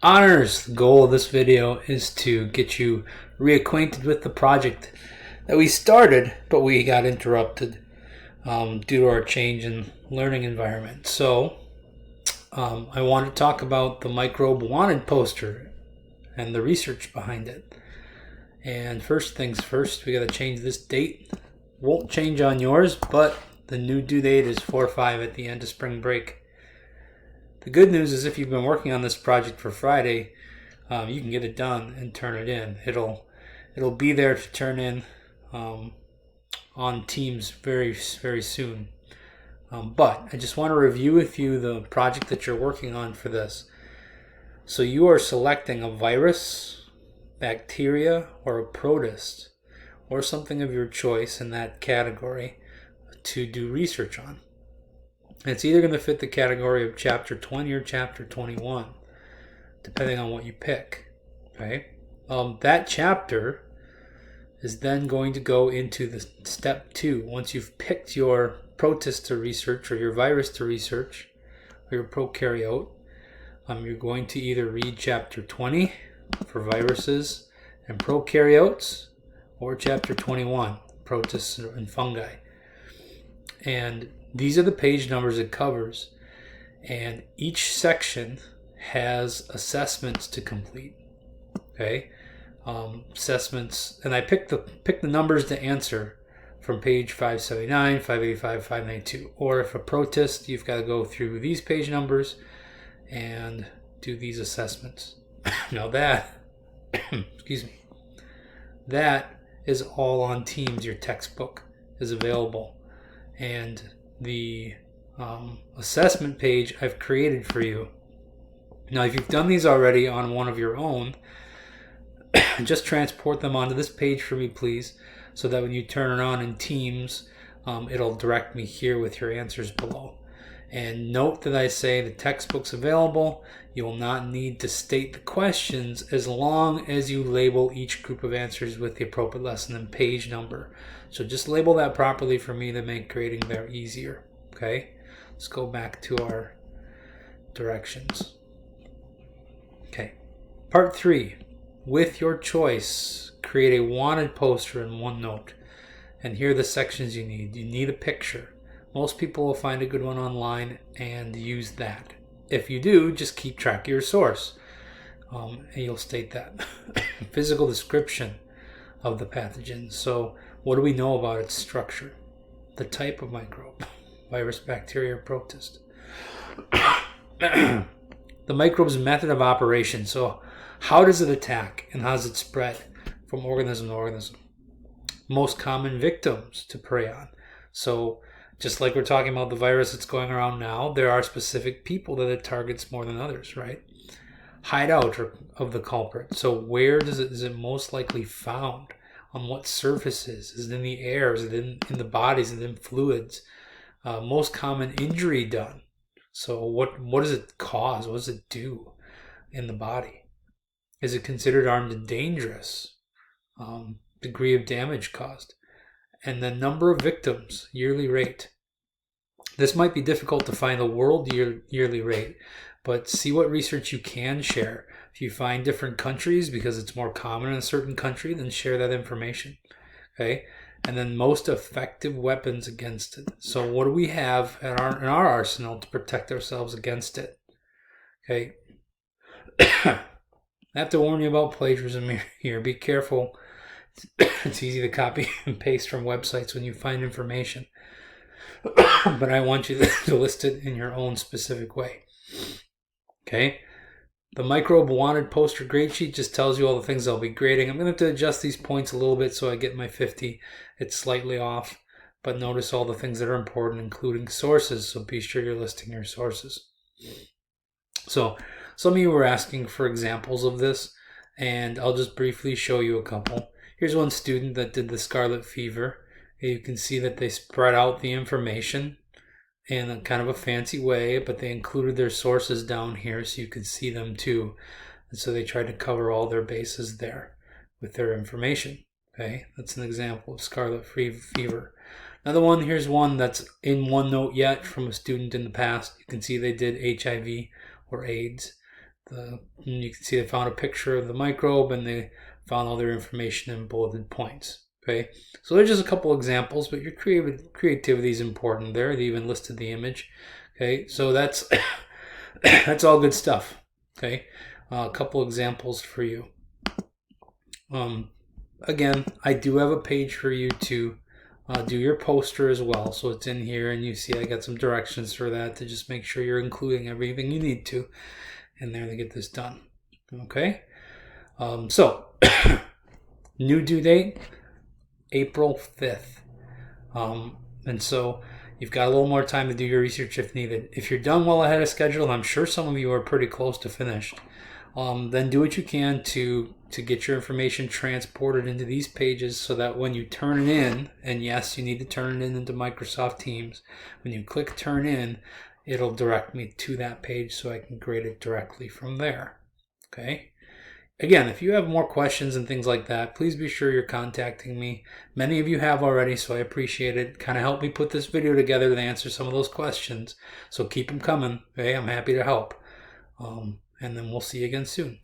Honors. The goal of this video is to get you reacquainted with the project that we started, but we got interrupted due to our change in learning environment. So I want to talk about the Microbe wanted poster and the research behind it. And first things first, we got to change this date. Won't change on yours, but the new due date is 4/5 at the end of spring break. The good news is if you've been working on this project for Friday, you can get it done and turn it in. It'll be there to turn in on Teams very, very soon. But I just want to review with you the project that you're working on for this. So you are selecting a virus, bacteria, or a protist, or something of your choice in that category to do research on. It's either going to fit the category of chapter 20 or chapter 21, depending on what you pick. Okay? That chapter is then going to go into the step 2. Once you've picked your protist to research or your virus to research, or your prokaryote, you're going to either read chapter 20 for viruses and prokaryotes, or chapter 21, protists and fungi. And these are the page numbers it covers, and each section has assessments to complete. Okay, assessments, and I picked the numbers to answer from page 579, 585, 592. Or if a protist, you've got to go through these page numbers and do these assessments. Now that, excuse me, that is all on Teams. Your textbook is available, and the assessment page I've created for you. Now, if you've done these already on one of your own, just transport them onto this page for me, please, so that when you turn it on in Teams, it'll direct me here with your answers below. And note that I say the textbook's available. You will not need to state the questions as long as you label each group of answers with the appropriate lesson and page number. So just label that properly for me to make grading there easier. Okay? Let's go back to our directions. Okay. Part 3. With your choice, create a wanted poster in OneNote. And here are the sections you need. You need a picture. Most people will find a good one online and use that. If you do, just keep track of your source. And you'll state that. Physical description of the pathogen. So what do we know about its structure? The type of microbe. Virus, bacteria, or protist. The microbe's method of operation. So how does it attack and how does it spread from organism to organism? Most common victims to prey on. So just like we're talking about the virus that's going around now, there are specific people that it targets more than others, right? Hideout of the culprit. So where is it most likely found? On what surfaces? Is it in the air? Is it in the bodies? Is it in fluids? Most common injury done. So what does it cause? What does it do in the body? Is it considered armed and dangerous? Degree of damage caused. And the number of victims, yearly rate. This might be difficult to find the world yearly rate, but see what research you can share. If you find different countries, because it's more common in a certain country, then share that information. Okay? And then most effective weapons against it. So what do we have in our arsenal to protect ourselves against it? Okay? I have to warn you about plagiarism here. Be careful. It's easy to copy and paste from websites when you find information. But I want you to list it in your own specific way. Okay? The Microbe wanted poster grade sheet just tells you all the things I'll be grading. I'm going to have to adjust these points a little bit so I get my 50. It's slightly off. But notice all the things that are important, including sources. So be sure you're listing your sources. So some of you were asking for examples of this, and I'll just briefly show you a couple. Here's one student that did the scarlet fever. You can see that they spread out the information in a kind of a fancy way, but they included their sources down here so you could see them too. And so they tried to cover all their bases there with their information. Okay, that's an example of scarlet fever. Another one, here's one that's in OneNote yet from a student in the past. You can see they did HIV or AIDS. you can see they found a picture of the microbe and they found all their information in bulleted points. Okay, so there's just a couple examples, but your creativity is important there. They even listed the image. Okay, so that's that's all good stuff. Okay, a couple examples for you. Again, I do have a page for you to do your poster as well. So it's in here, and you see I got some directions for that to just make sure you're including everything you need to in there to get this done. Okay, so new due date, April 5th. And so you've got a little more time to do your research if needed. If you're done well ahead of schedule, and I'm sure some of you are pretty close to finished, then do what you can to get your information transported into these pages so that when you turn it in, and yes, you need to turn it in into Microsoft Teams, when you click turn in, it'll direct me to that page so I can grade it directly from there. Okay? Again, if you have more questions and things like that, please be sure you're contacting me. Many of you have already, so I appreciate it. Kind of help me put this video together to answer some of those questions. So keep them coming. Okay? I'm happy to help. And then we'll see you again soon.